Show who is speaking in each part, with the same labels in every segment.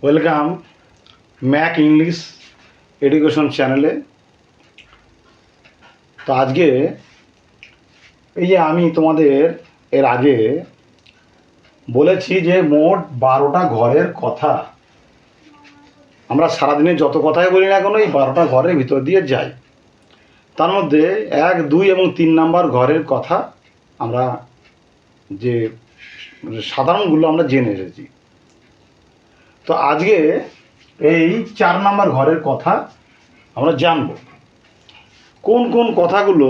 Speaker 1: Welcome Mac English education চ্যানেলে। তো আজকে এই যে আমি তোমাদের এর আগে বলেছি যে মোট 12টা ঘরের কথা আমরা সারাদিনে যত কথাই বলি না কেন এই 12টা ঘরের ভিতর দিয়ে যাই। তার মধ্যে 1, 2 এবং 3 নাম্বার ঘরের কথা আমরা যে সাধারণগুলো আমরা জেনে এসেছি। তো আজকে এই 4 নাম্বার ঘরের কথা আমরা জানব। কোন কোন কথাগুলো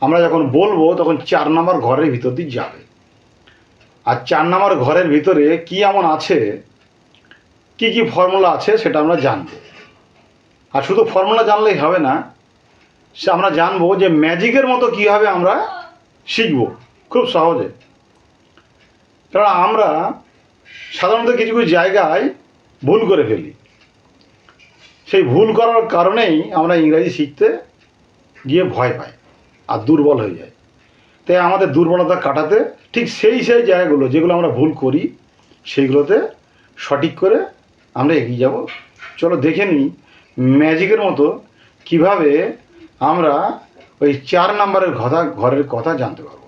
Speaker 1: আমরা যখন বলবো তখন 4 নাম্বার ঘরের ভিতর দিয়ে যাবে, আর 4 নাম্বার ঘরের ভিতরে কি এমন আছে, কি কি ফর্মুলা আছে সেটা আমরা জানব। আর শুধু ফর্মুলা জানলেই হবে না, সে আমরা জানবো যে ম্যাজিকের মতো কীভাবে আমরা শিখব খুব সহজে। কারণ আমরা সাধারণত কিছু কিছু জায়গায় ভুল করে ফেলি, সেই ভুল করার কারণেই আমরা ইংরাজি শিখতে গিয়ে ভয় পাই আর দুর্বল হয়ে যায়। তাই আমাদের দুর্বলতা কাটাতে ঠিক সেই জায়গাগুলো যেগুলো আমরা ভুল করি সেইগুলোতে সঠিক করে আমরা এগিয়ে যাব। চলো দেখে নিই ম্যাজিকের মতো কিভাবে আমরা ওই 4 নাম্বারের ঘরের কথা জানতে পারবো।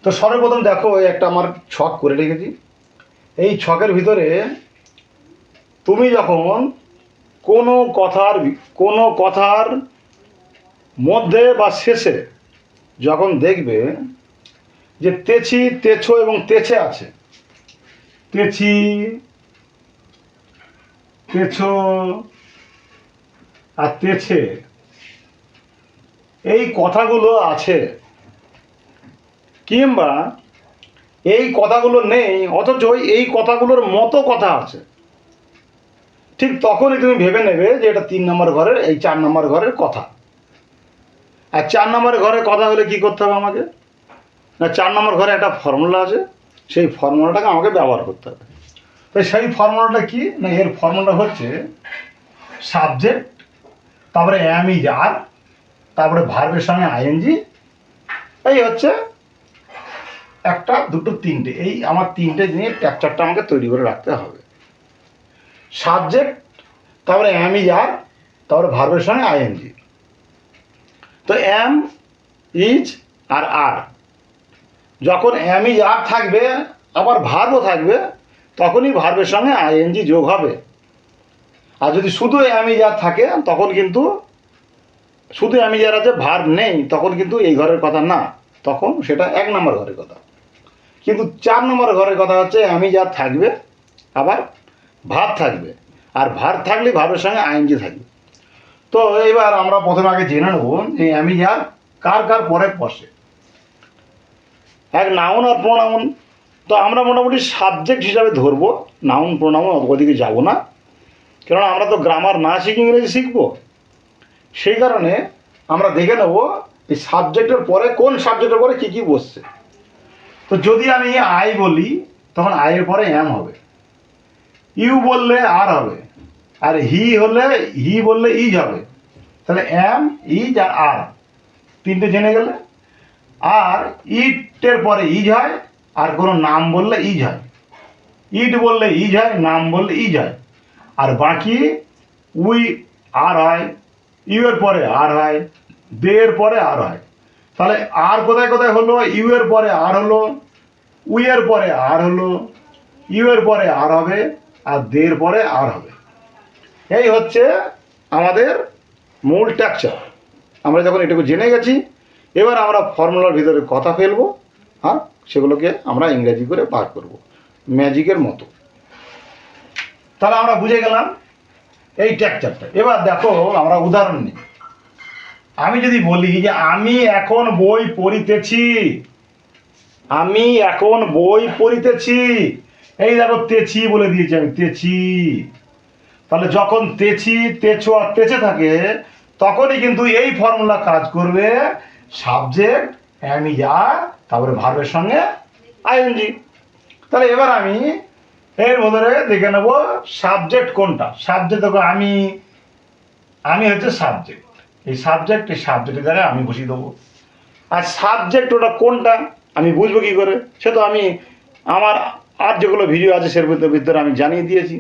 Speaker 1: তো সর্বপ্রথম দেখো একটা আমার ছক করে রেখেছি। এই ছকের ভিতরে তুমি যখন কোনো কথার মধ্যে বা শেষে যখন দেখবে যে তেছি, তেছো এবং তেছে আছে, তেছি, তেছো আর তেছে, এই কথাগুলো আছে কিংবা এই কথাগুলো নেই অথচ এই কথাগুলোর মতো কথা আছে, ঠিক তখনই তুমি ভেবে নেবে যে এটা 3 নম্বর ঘরের এই 4 নম্বর ঘরের কথা। আর 4 নম্বর ঘরের কথা হলে কি করতে হবে আমাকে? না, 4 নম্বর ঘরে একটা ফর্মুলা আছে, সেই ফর্মুলাটাকে আমাকে ব্যবহার করতে হবে। তো সেই ফর্মুলাটা কি না, এর ফর্মুলাটা হচ্ছে সাবজেক্ট, তারপরে অ্যাম ইজ আর, তারপরে ভার্বের সঙ্গে আইএনজি। এই হচ্ছে 1, 2, 3টে, এই আমার 3টে নিয়ে স্ট্রাকচারটা আমাকে তৈরি করে রাখতে হবে। সাবজেক্ট, তারপরে অ্যাম ইজ আর, তারপরে ভার্বের সঙ্গে আইএনজি। তো অ্যাম, ইজ আর আর, যখন অ্যাম ইজ আর থাকবে আবার ভার্বও থাকবে তখনই ভার্বের সঙ্গে আইএনজি যোগ হবে। আর যদি শুধু অ্যাম ইজ আর থাকে তখন কিন্তু শুধু অ্যাম ইজ আর আছে, ভার্ব নেই, তখন কিন্তু এই ঘরের কথা না, তখন সেটা 1 নম্বর ঘরের কথা। কিন্তু 4 নম্বর ঘরের কথা হচ্ছে অ্যাম ইজ আর থাকবে আবার ভার্ব থাকবে, আর ভার্ব থাকলে ভার্বের সঙ্গে আইএনজি থাকবে। তো এবার আমরা প্রথমে আগে জেনে নেব এই অ্যাম ইজ আর কার কার পরে বসে। এক নাউন আর প্রোনাউন। তো আমরা মোটামুটি সাবজেক্ট হিসাবে ধরবো, নাউন প্রোনাউন ওদিকে যাব না, কেননা আমরা তো গ্রামার না শিখে ইংরেজি শিখবো। সেই কারণে আমরা দেখে নেব এই সাবজেক্টের পরে কোন সাবজেক্টের পরে কী কী বসছে। তো যদি আমি আই বলি তখন আইয়ের পরে অ্যাম হবে, ইউ বললে আর হবে, আর হি বললে ইজ হবে। তাহলে অ্যাম, ইজ আর আর, 3টে জেনে গেলে। আর ইটের পরে ইজ হয়, আর কোনো নাম বললে ইজ হয়। ইট বললে ইজ হয়, নাম বললে ইজ হয়। আর বাকি উই আর হয়, ইউ এর পরে আর হয়, দে এর পরে আর হয়। তাহলে আর কোথায় কোথায় হলো? ইউ এর পরে আর হলো, উই এর পরে আর হলো, ইউ এর পরে আর হবে, আর দে এর পরে আর হবে। এই হচ্ছে আমাদের মূল স্ট্রাকচার। আমরা যখন এটুকু জেনে গেছি, এবার আমরা ফর্মুলার ভিতরে কথা ফেলবো আর সেগুলোকে আমরা ইংরেজি করে পার করব ম্যাজিকের মতো। তাহলে আমরা বুঝে গেলাম এই স্ট্রাকচারটা। এবার দেখো আমরা উদাহরণ নিই। আমি যদি বলি যে আমি এখন বই পড়িতেছি, আমি এখন বই পড়িতেছি, এই দেখো তেছি বলে দিয়েছি আমি, তেছি। তাহলে যখন তেছি, তেছো আর তেছে থাকে তখনই কিন্তু এই ফর্মুলা কাজ করবে, সাবজেক্ট অ্যাম ইজ আর, তারপরে ভার্বের সঙ্গে আইএনজি। তাহলে এবার আমি এর ভিতরে দেখে নেব সাবজেক্ট কোনটা। সাবজেক্ট দেখো আমি হচ্ছে সাবজেক্ট, এই সাবজেক্টের জায়গায় আমি বসিয়ে দেবো। আর সাবজেক্ট ওটা কোনটা আমি বুঝবো কী করে? সে তো আমি আমার আর যেগুলো ভিডিও আছে সের ভিতরে আমি জানিয়ে দিয়েছি।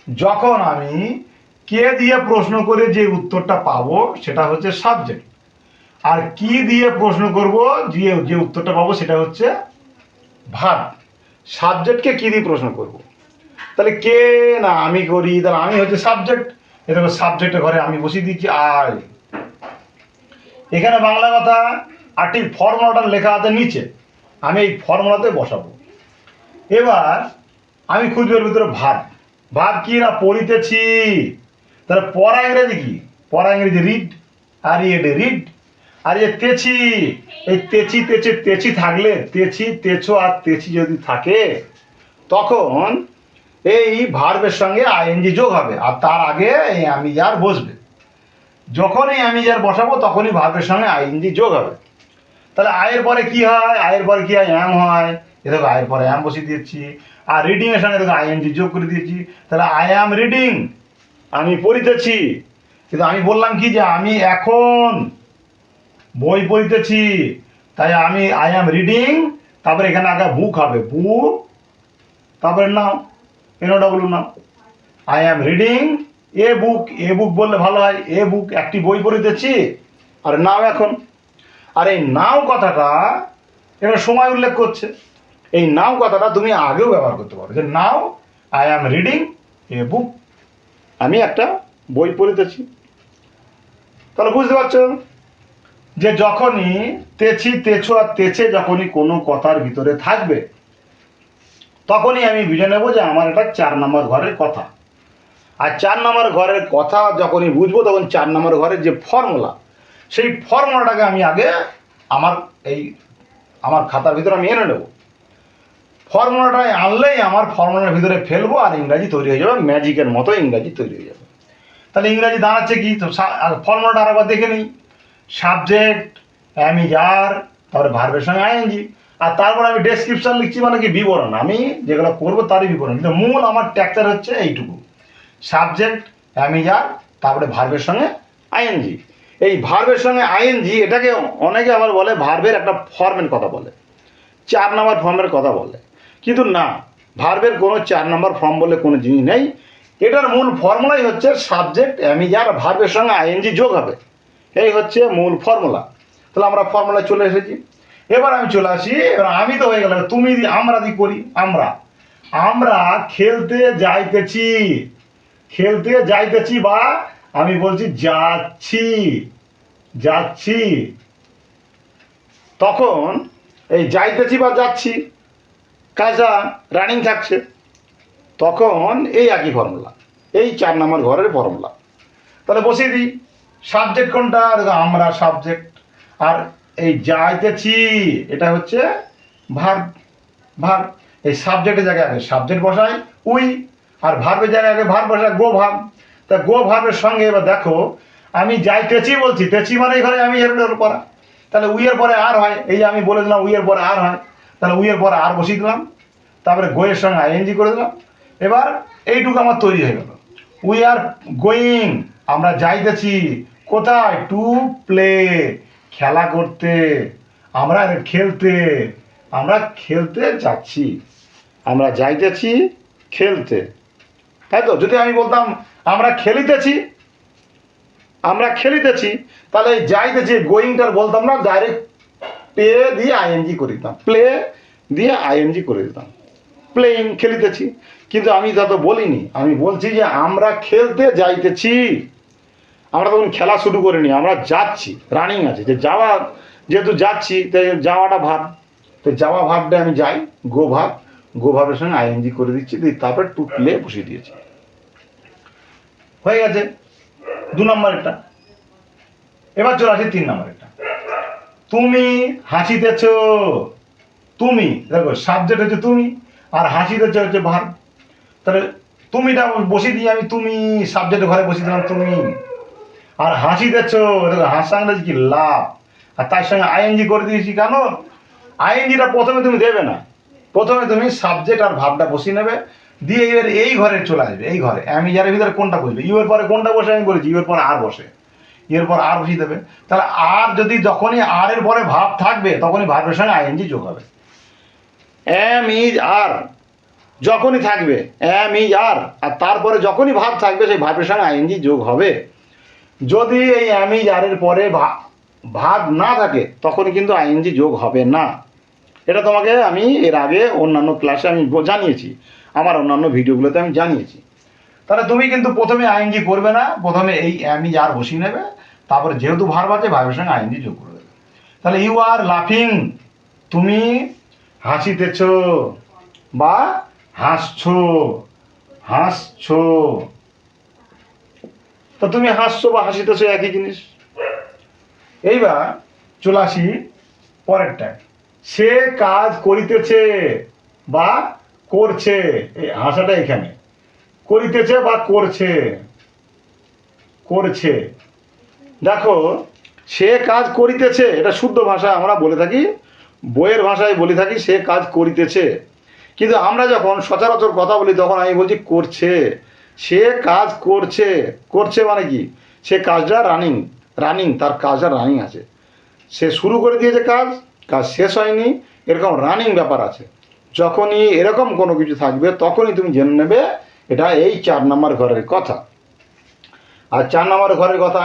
Speaker 1: যখন আমি কে দিয়ে প্রশ্ন করে যে উত্তরটা পাবো সেটা হচ্ছে সাবজেক্ট, আর কি দিয়ে প্রশ্ন করব যে উত্তরটা পাবো সেটা হচ্ছে ভার্ব। সাবজেক্টকে কি দিয়ে প্রশ্ন করব, তাহলে কে না আমি করি, তাহলে আমি হচ্ছে সাবজেক্ট। এ দেখো সাবজেক্টের ঘরে আমি বসিয়ে দিচ্ছি আই। এখানে বাংলা কথা আর ঠিক ফর্মুলাটা লেখা আছে নিচে, আমি এই ফর্মুলাতে বসাবো। এবার আমি খুঁজবো এর ভিতরে ভার্ব। ভার্ব কি না পড়িতেছি, তাহলে পড়া ইংরেজি কি, পড়া ইংরেজি রিড, আর ইডে রিড। আর এই তেছি, এই তেছি তেছে তেছি থাকলে তেছি তেছো আর তেছি যদি থাকে তখন এই ভার্বের সঙ্গে আইএনজি যোগ হবে, আর তার আগে এই আমি যার বসবে। যখনই আমি যার বসাবো তখনই ভার্বের সঙ্গে আইএনজি যোগ হবে। তাহলে আয়ের পরে কি হয়, আয়ের পরে কি হয়, অ্যাম হয়। এ দেখো আয়ের পরে অ্যাম বসিয়ে দিয়েছি, আর রিডিং এর সঙ্গে দেখো আইএনজি যোগ করে দিয়েছি। তাহলে আই অ্যাম রিডিং, আমি পড়িতেছি। কিন্তু আমি বললাম কি যে আমি এখন বই পড়িতেছি, তাই আমি আই অ্যাম রিডিং, তারপরে এখানে আগে বুক হবে, বুক, তারপরে now NOW now, I am reading a book. A book বললে ভালো হয়, এ বুক একটি বই পড়িতেছি, আর নাও এখন। আর এই নাও কথাটা এবার সময় উল্লেখ করছে। এই নাও কথাটা তুমি আগেও ব্যবহার করতে পারো, যে নাও আই অ্যাম রিডিং এ বুক, আমি একটা বই পড়িতেছি। তাহলে বুঝতে পারছো যে যখনই তেছি তেছো আর তেছে যখনই কোনো কথার ভিতরে থাকবে তখনই আমি বুঝে নেব যে আমার এটা 4 নম্বর ঘরের কথা। আর 4 নম্বর ঘরের কথা যখনই বুঝবো তখন 4 নম্বর ঘরের যে ফর্মুলা, সেই ফর্মুলাটাকে আমি আগে আমার খাতার ভিতরে আমি এনে নেব। ফর্মুলাটা আনলেই আমার ফর্মুলার ভিতরে ফেলবো আর ইংরাজি তৈরি হয়ে যাবে, ম্যাজিকের মতো ইংরাজি তৈরি হয়ে যাবে। তাহলে ইংরাজি দাঁড়াচ্ছে কি, তো ফর্মুলাটা আরেকবার দেখে নিই। সাবজেক্ট আমি যার, তারপরে ভার্বের সঙ্গে আইএনজি, আর তারপর আমি ডেসক্রিপশন লিখছি, মানে কি বিবরণ, আমি যেগুলো করবো তারই বিবরণ। কিন্তু মূল আমার ট্যাকচার হচ্ছে এইটুকু, সাবজেক্ট আমি যার, তারপরে ভার্বের সঙ্গে আইএনজি। এই ভার্বের সঙ্গে আইএনজি এটাকে অনেকে আবার বলে ভার্বের একটা ফর্মের কথা বলে, 4 নম্বর ফর্মের কথা বলে। কিন্তু না, ভার্বের কোনো 4 নম্বর ফর্ম বলে কোনো জিনিস নেই। এটার মূল ফর্মুলাই হচ্ছে সাবজেক্ট আমি যার, ভার্বের সঙ্গে আইএনজি যোগ হবে, এই হচ্ছে মূল ফর্মুলা। তাহলে আমরা ফর্মুলায় চলে এসেছি। এবার আমি চলে আসি, এবার আমি তো হয়ে গেল, তুমি আমরা দি করি, আমরা আমরা খেলতে যাইতেছি, খেলতে যাইতেছি, বা আমি বলছি যাচ্ছি, যাচ্ছি। তখন এই যাইতেছি বা যাচ্ছি কাজা রানিং থাকছে, তখন এই একই ফর্মুলা, এই 4 নম্বর ঘরের ফর্মুলা। তাহলে বসিয়ে দিই, সাবজেক্ট কোনটা, আমরা সাবজেক্ট, আর এই যাইতেছি এটা হচ্ছে ভার্ব। ভার্ব, এই সাবজেক্টের জায়গায় আগে সাবজেক্ট বসাই উই, আর ভার্বের জায়গায় আগে ভার্ব বসাই গো ভার্ব। তা গো ভার্বের সঙ্গে এবার দেখো আমি যাইতেছি বলছি, তেছি মানে এখানে আমি এর পড়া, তাহলে উইয়ের পরে আর হয়, এই যে আমি বলে দিলাম উইয়ের পরে আর হয়, তাহলে উইয়ের পরে আর বসিয়ে দিলাম, তারপরে গোয়ের সঙ্গে আইএনজি করে দিলাম। এবার এইটুকু আমার তৈরি হয়ে গেল, উই আর গোয়িং, আমরা যাইতেছি কোথায়, টু প্লে, খেলা করতে, আমরা খেলতে, আমরা খেলতে যাচ্ছি, আমরা যাইতেছি খেলতে, তাই তো। যদি আমি বলতাম আমরা খেলিতেছি, আমরা খেলিতেছি, তাহলে এই যাইতেছি গোয়িংটার বলতাম না, ডাইরেক্ট প্লে দিয়ে আইএনজি করে দিতাম, প্লে দিয়ে আইএনজি করে দিতাম, প্লেইং, খেলিতেছি। কিন্তু আমি তা তো বলিনি, আমি বলছি যে আমরা খেলতে যাইতেছি, আমরা তখন খেলা শুরু করিনি, আমরা যাচ্ছি, রানিং আছে, যে যাওয়া, যেহেতু যাচ্ছি তাই যাওয়াটা ভাব, তো যাওয়া ভাবটা আমি যাই, গো ভাব, গো ভাবের সঙ্গে আইএনজি করে দিচ্ছি, তারপর টু প্লে বসিয়ে দিয়েছি, হয়ে গেছে 2 নম্বরেরটা। এবার চলে আসি 3 নম্বরেরটা, তুমি হাসিতেছ। তুমি দেখো সাবজেক্ট হচ্ছে তুমি, আর হাসিতেছ হচ্ছে ভার্ব। তাহলে তুমিটা বসিয়ে দিই আমি, তুমি সাবজেক্টের ঘরে বসিয়ে দিলাম তুমি, আর হাসিতেছ দেখো হাসা ইংরেজি কি লাভ, আর তার সঙ্গে আইএনজি করে দিয়েছি। কেন আইএনজিটা প্রথমে তুমি দেবে না, প্রথমে তুমি সাবজেক্ট আর ভাবটা বসিয়ে নেবে, দিয়ে এবার এই ঘরে চলে আসবে, এই ঘরে আমি যার ভিতরে কোনটা বসবে, ইউ এর পরে কোনটা বসে আমি বলেছি, ইউ এর পরে আর বসে, এর পর আর বসিয়ে দেবে। তাহলে আর যদি যখনই আর এর পরে ভাব থাকবে তখনই ভার্বের সঙ্গে আইএনজি যোগ হবে। এম ইজ আর, যখনই থাকবে এম ইজ আর, আর তারপরে যখনই ভাব থাকবে সেই ভাবের সঙ্গে আইএনজি যোগ হবে। যদি এই এম ইজ আর এর পরে ভাব না থাকে তখনই কিন্তু আইএনজি যোগ হবে না। এটা তোমাকে আমি এর আগে অন্যান্য ক্লাসে আমি জানিয়েছি, আমার অন্যান্য ভিডিওগুলোতে আমি জানিয়েছি। তাহলে তুমি কিন্তু প্রথমে আইএনজি করবে না, প্রথমে এই এম ইজ আর বসিয়ে নেবে, তারপরে যেহেতু ভার্ব আছে ভার্বের সঙ্গে আইএনজি যোগ করে দেবে। তাহলে ইউ আর লাফিং, তুমি হাসিতেছ বা হাসছো, হাসছো। তো তুমি হাসছো বা হাসিতেছো একই জিনিস। এইবার চলে আসি পরেরটায়, সে কাজ করিতেছে বা করছে, এই হাসাটা এখানে, করিতেছে বা করছে, করছে। দেখো সে কাজ করিতেছে, এটা শুদ্ধ ভাষা আমরা বলে থাকি, বইয়ের ভাষায় বলে থাকি সে কাজ করিতেছে, কিন্তু আমরা যখন সচরাচর কথা বলি তখন আমি বলছি করছে। সে কাজ করছে, করছে মানে কি, সে কাজটা রানিং, রানিং, তার কাজটা রানিং আছে, সে শুরু করে দিয়েছে কাজ, কাজ শেষ হয়নি, এরকম রানিং ব্যাপার আছে। যখনই এরকম কোনো কিছু থাকবে তখনই তুমি জেনে নেবে এটা এই 4 নম্বর ঘরের কথা। আর 4 নম্বর ঘরের কথা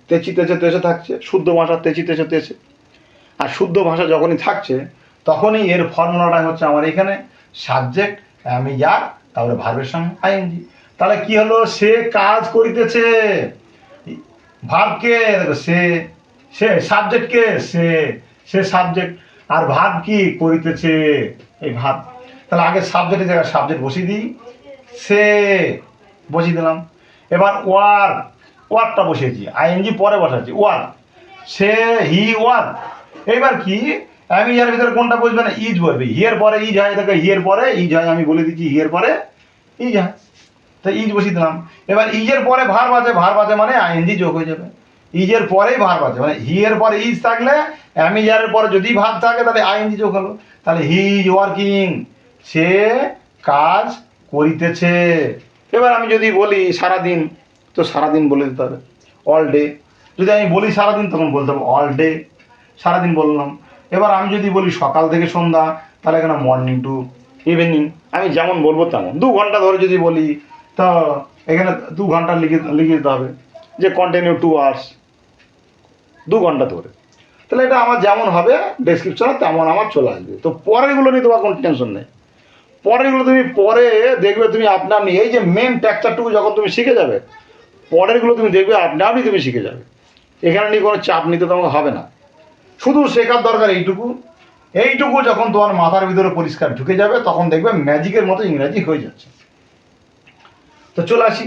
Speaker 1: তেচি তেচে তেচে থাকছে, শুদ্ধ ভাষা তেচি তেচে তেচে। আর শুদ্ধ ভাষা যখনই থাকছে তখনই এর ফর্মুলাটা হচ্ছে আমার এখানে সাবজেক্ট আমি যার, তারপরে ভার্বের সঙ্গে আইএনজি। তাহলে কি হলো, সে কাজ করিতেছে, ভার্বকে সে, সে সাবজেক্টকে সে, সে সাবজেক্ট, আর ভার্ব কি করিতেছে এই ভার্ব। তাহলে আগে সাবজেক্টের জায়গায় সাবজেক্ট বসিয়ে দিই, সে বসিয়ে দিলাম। এবার ওয়ার, ওয়ারটা বসিয়েছি, আইএনজি পরে বসাচ্ছি, ওয়ার, সে হি ওয়ার। এবার কি আমি এর ভিতরে কোনটা বসবে না, ইজ বলবে, হিয়ের পরে ইজ হয়, দেখো হিয়ের পরে ইজ হয়, আমি বলে দিচ্ছি হিয়ের পরে ইজ হয়, তো ইজ বসিয়ে দিলাম। এবার ইজের পরে ভার্ব আছে, ভার্ব আছে মানে আইএনজি যোগ হয়ে যাবে, ইজের পরেই ভার্ব আছে মানে হিয়ের পরে ইজ থাকলে অ্যামিজারের পরে যদি ভার্ব থাকে তাহলে আইএনজি যোগ হলো। তাহলে হি ইজ ওয়ার্কিং, সে কাজ করিতেছে। এবার আমি যদি বলি সারাদিন, তো সারাদিন বলে দিতে হবে অল ডে। যদি আমি বলি সারাদিন তখন বলতে হবে অল ডে, সারাদিন বললাম। এবার আমি যদি বলি সকাল থেকে সন্ধ্যা, তাহলে এখানে মর্নিং টু ইভিনিং, আমি যেমন বলবো তেমন। 2 ঘন্টা ধরে যদি বলি তো এখানে 2 ঘন্টা লিখে লিখে দিতে হবে যে কন্টিনিউ 2 আওয়ার্স, 2 ঘন্টা ধরে। তাহলে এটা আমার যেমন হবে ডেসক্রিপশনে তেমন আমার চলে আসবে। তো পরেরগুলো নিয়ে তোমার কোনো টেনশন নেই, পরেরগুলো তুমি পরে দেখবে, তুমি আপনা আপনি এই যে মেন ট্যাকচারটুকু যখন তুমি শিখে যাবে, পরেরগুলো তুমি দেখবে আপনা আপনি তুমি শিখে যাবে, এখানে নিয়ে কোনো চাপ নিতে তোমাকে হবে না। শুধু শেখার দরকার এইটুকু, এইটুকু যখন তোমার মাথার ভিতরে পরিষ্কার ঢুকে যাবে তখন দেখবে ম্যাজিকের মতো ইংরাজি হয়ে যাচ্ছে। তো চলে আসি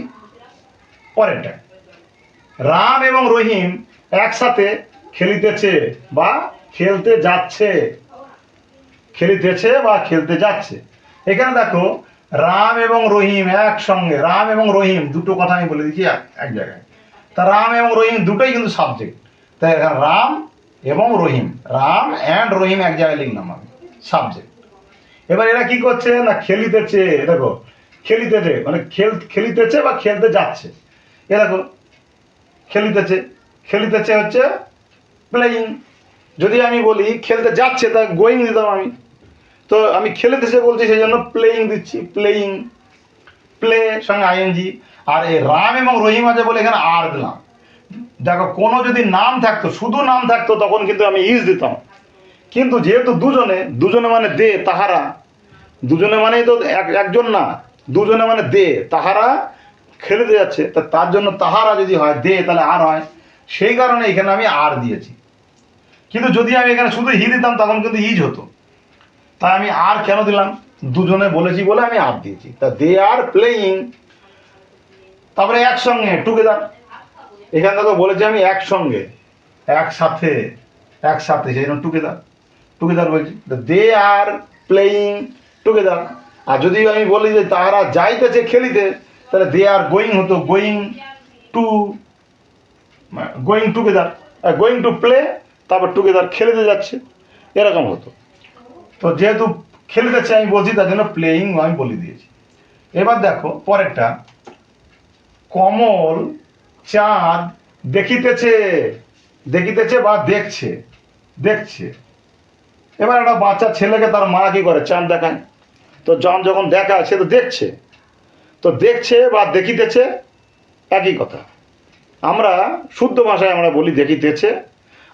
Speaker 1: পরেরটা, রাম এবং রহিম একসাথে খেলিতেছে বা খেলতে যাচ্ছে, খেলিতেছে বা খেলতে যাচ্ছে। এখানে দেখো রাম এবং রহিম একসঙ্গে, রাম এবং রহিম দুটো কথা আমি বলে দিচ্ছি এক জায়গায়। তা রাম এবং রহিম দুটোই কিন্তু সাবজেক্ট, তাই এখানে রাম এবং রহিম, রাম অ্যান্ড রহিম এক জায়গায় লিখলাম আমি, সাবজেক্ট। এবার এরা কি করছে না খেলিতেছে, দেখো খেলিতেছে মানে খেলিতেছে বা খেলতে যাচ্ছে। এ দেখো খেলিতেছে, খেলিতেছে হচ্ছে প্লেয়িং। যদি আমি বলি খেলতে যাচ্ছে তা গোয়িং দিতাম আমি, তো আমি খেলিতেছে বলছি সেই জন্য প্লেয়িং দিচ্ছি, প্লেয়িং, প্লে সঙ্গে আইএনজি। আর এই রাম এবং রহিম আছে বলে এখানে আর দিলাম। দেখো কোনো যদি নাম থাকতো, শুধু নাম থাকতো তখন কিন্তু আমি ইজ দিতাম, কিন্তু যেহেতু দুজনে, দুজনে মানে দে তাহারা, দুজনে মানেই তো একজন না, দুজনে মানে দে তাহারা খেলতে যাচ্ছে, তা তার জন্য তাহারা যদি হয় দে তাহলে আর হয়, সেই কারণে এখানে আমি আর দিয়েছি। কিন্তু যদি আমি এখানে শুধু হি দিতাম তখন কিন্তু ইজ হতো, তাই আমি আর কেন দিলাম, দুজনে বলেছি বলে আমি আর দিয়েছি। তা দে আর প্লেয়িং, তারপরে একসঙ্গে টুগেদার, এখানে তো বলেছি আমি একসঙ্গে, একসাথে, একসাথে, সেই জন্য টুগেদার, টুগেদার বলছি, দে আর প্লেয়িং টুগেদার। আর যদি আমি বলি যে তারা যাইতেছে খেলিতে, তাহলে দে আর গোয়িং হতো, going to, going together, going to play, তারপর টুগেদার খেলিতে যাচ্ছে, এরকম হতো। তো যেহেতু খেলিতেছে আমি বলছি তার জন্য প্লেয়িং আমি বলে দিয়েছি। এবার দেখো পরেরটা, কমল চাঁদ দেখিতেছে, দেখিতেছে বা দেখছে, দেখছে। এবার একটা বাচ্চা ছেলেকে তার মা কি করে চাঁদ দেখায়, তো যখন দেখায় সে তো দেখছে, তো দেখছে বা দেখিতেছে একই কথা। আমরা শুদ্ধ ভাষায় আমরা বলি দেখিতেছে,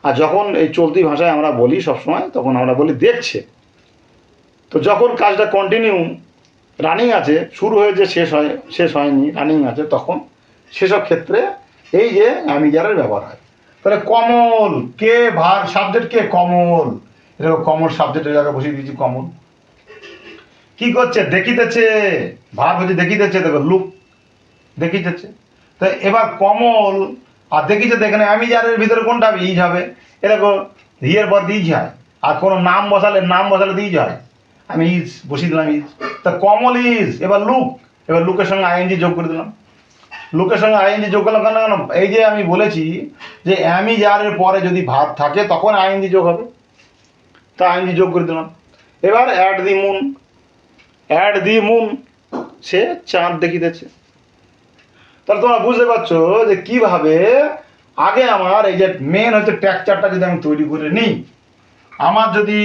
Speaker 1: আর যখন এই চলতি ভাষায় আমরা বলি সবসময় তখন আমরা বলি দেখছে। তো যখন কাজটা কন্টিনিউ রানিং আছে, শুরু হয়েছে শেষ হয়নি, রানিং আছে, তখন সেসব ক্ষেত্রে এই যে অ্যামিজারের ব্যবহার হয়। তাহলে কমল, কে ভার সাবজেক্ট, কে কমল, এটা কমল সাবজেক্টের জায়গায় বসিয়ে দিয়েছি কমল। কি করছে, দেখিতেছে, ভার হচ্ছে দেখিতেছে, দেখো লুক, দেখিতেছে। তো এবার কমল আর দেখিতেছে, এখানে অ্যামিজারের ভিতরে কোনটা হবে, ইজ হবে। এরকম হিয়ের পর ইজ হয়, আর কোনো নাম বসালে ইজ হয়। আমি ইজ বসিয়ে দিলাম, ইজ। তা কমল ইজ, এবার লুক, এবার লুকের সঙ্গে আইএনজি যোগ করে দিলাম। লুকের সঙ্গে আইএনজি যোগ করলাম কেন? এই যে আমি বলেছি যে অ্যামিজারের পরে যদি ভাব থাকে তখন আইএনজি যোগ হবে, তা আইএনজি যোগ করে দিলাম। এবার অ্যাট দি মুন, সে চাঁদ দেখিতেছে। তাহলে তোমরা বুঝতে পারছো যে কিভাবে আগে আমার এই যে মেন হচ্ছে ট্যাকচারটা যদি আমি তৈরি করে নিই, আমার যদি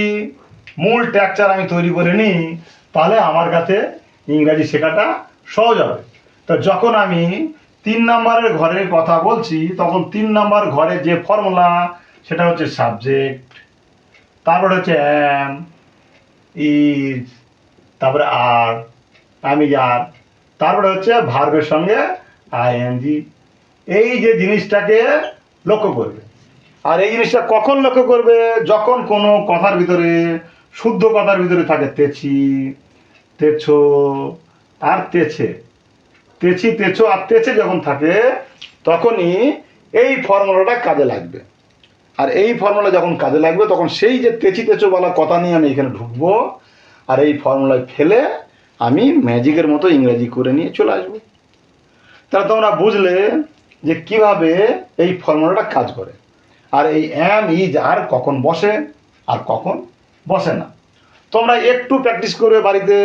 Speaker 1: মূল ট্যাকচার আমি তৈরি করে নিই, তাহলে আমার কাছে ইংরাজি শেখাটা সহজ হবে। তো যখন আমি 3 নম্বরের ঘরের কথা বলছি, তখন 3 নম্বর ঘরে যে ফর্মুলা সেটা হচ্ছে সাবজেক্ট, তারপরে হচ্ছে অ্যাম, ইজ, তারপরে আর, আমি আর, তারপরে হচ্ছে ভার্বের সঙ্গে আইএনজি। এই যে জিনিসটাকে লক্ষ্য করবে। আর এই জিনিসটা কখন লক্ষ্য করবে? যখন কোনো কথার ভিতরে, শুদ্ধ কথার ভিতরে থাকে তেছি, তেছো আর তেছে, তেছি, তেছো আর তেছে যখন থাকে, তখনই এই ফর্মুলাটা কাজে লাগবে। আর এই ফর্মুলা যখন কাজে লাগবে, তখন সেই যে তেছি তেছো বলা কথা নিয়ে আমি এখানে ঢুকবো, আর এই ফর্মুলায় ফেলে আমি ম্যাজিকের মতো ইংরেজি করে নিয়ে চলে আসবো। তাহলে তোমরা বুঝলে যে কিভাবে এই ফর্মুলাটা কাজ করে। আর এই অ্যাম, ইজ, আর কখন বসে আর কখন বসে না। তোমরা একটু প্র্যাকটিস করবে বাড়িতে,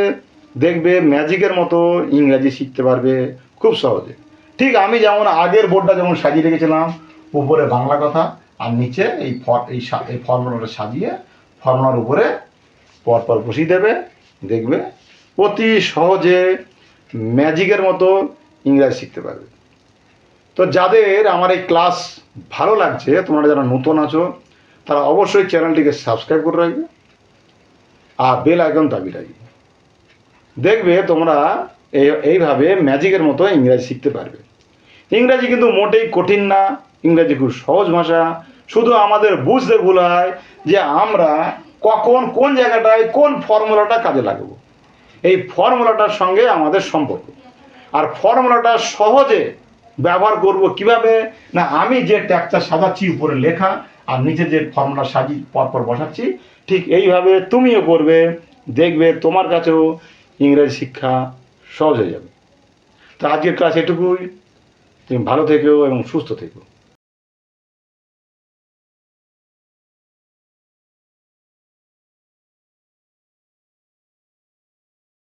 Speaker 1: দেখবে ম্যাজিকের মতো ইংরাজি শিখতে পারবে খুব সহজে। ঠিক আমি যেমন আগের বোর্ডটা যেমন সাজিয়ে রেখেছিলাম, উপরে বাংলা কথা আর নিচে এই ফর্মুলাটা সাজিয়ে ফর্মুলার উপরে পরপর বসিয়ে দেবে, দেখবে অতি সহজে ম্যাজিকের মতো ইংরাজি শিখতে পারবে। তো যাদের আমার এই ক্লাস ভালো লাগছে, তোমরা যারা নতুন আছো, তারা অবশ্যই চ্যানেলটিকে সাবস্ক্রাইব করে রাখবে আর বেল আইকন দাবি রাখবে। দেখবে তোমরা এইভাবে ম্যাজিকের মতো ইংরাজি শিখতে পারবে। ইংরাজি কিন্তু মোটেই কঠিন না, ইংরাজি খুব সহজ ভাষা। শুধু আমাদের বুঝতে ভুল হয় যে আমরা কখন কোন জায়গাটায় কোন ফর্মুলাটা কাজে লাগাবো। এই ফর্মুলাটার সঙ্গে আমাদের সম্পর্ক, আর ফর্মুলাটা সহজে ব্যবহার করব কিভাবে না, আমি যে ট্যাগটা সাজাচ্ছি উপরে লেখা আর নিচে যে ফর্মুলা সাজি পরপর বসাচ্ছি, ঠিক এইভাবে তুমিও করবে, দেখবে তোমার কাছেও ইংরেজি শিক্ষা সহজ হয়ে যাবে। তো আজকের ক্লাস এটুকুই। তুমি ভালো থেকো এবং সুস্থ থেকো।